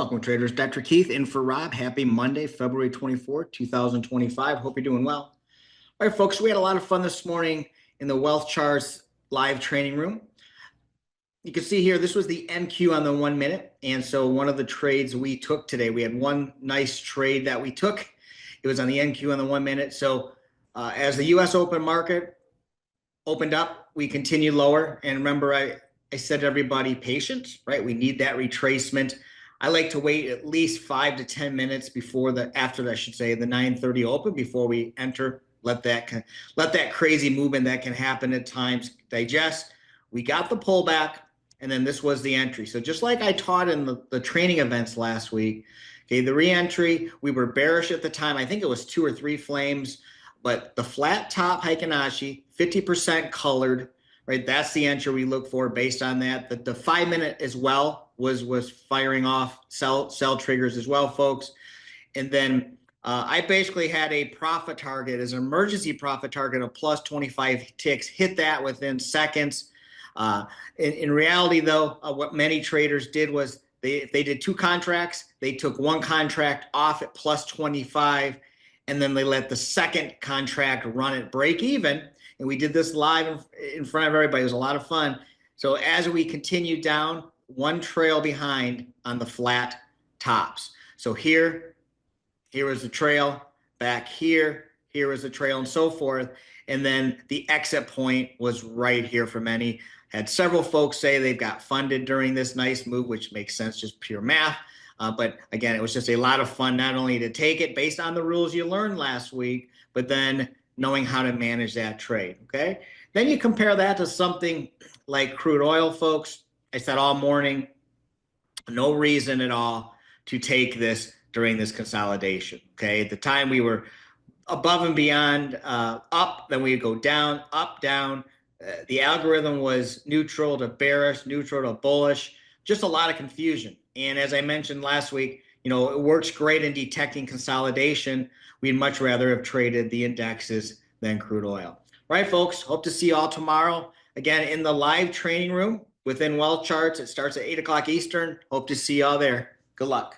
Welcome, traders. Dr. Keith in for Rob. Happy Monday, February 24th, 2025. Hope you're doing well. All right, folks, we had a lot of fun this morning in the WealthCharts live training room. You can see here, this was the MQ on the 1 minute. And so one of the trades we took today, we had one nice trade that we took. It was on the NQ on the 1 minute. So as the U.S. open market opened up, we continued lower. And remember, I said to everybody, patience, right? We need that retracement. I like to wait at least 5 to 10 minutes before after the 9:30 open before we enter. Let that crazy movement that can happen at times digest. We got the pullback, and then this was the entry. So just like I taught in the training events last week, okay, the re-entry, we were bearish at the time. I think it was 2 or 3 flames, but the flat top Heikin-Ashi, 50% colored, right? That's the entry we look for based on that. The 5 minute as well was firing off sell triggers as well, folks. And then I basically had a profit target as an emergency profit target of plus 25 ticks, hit that within seconds. In reality, though, what many traders did was if they did 2 contracts, they took 1 contract off at plus 25, and then they let the second contract run at break even. And we did this live in front of everybody. It was a lot of fun. So as we continued down, 1 trail behind on the flat tops. So here was the trail, back here was the trail, and so forth. And then the exit point was right here for many. Had several folks say they've got funded during this nice move, which makes sense, just pure math. But again, it was just a lot of fun, not only to take it based on the rules you learned last week, but then knowing how to manage that trade, okay? Then you compare that to something like crude oil, folks. I said all morning, no reason at all to take this during this consolidation, okay? At the time, we were above and beyond up, then we would go down, up, down. The algorithm was neutral to bearish, neutral to bullish, just a lot of confusion. And as I mentioned last week, it works great in detecting consolidation. We'd much rather have traded the indexes than crude oil. All right, folks, hope to see you all tomorrow. Again, in the live training room within WealthCharts. It starts at 8 o'clock Eastern. Hope to see you all there. Good luck.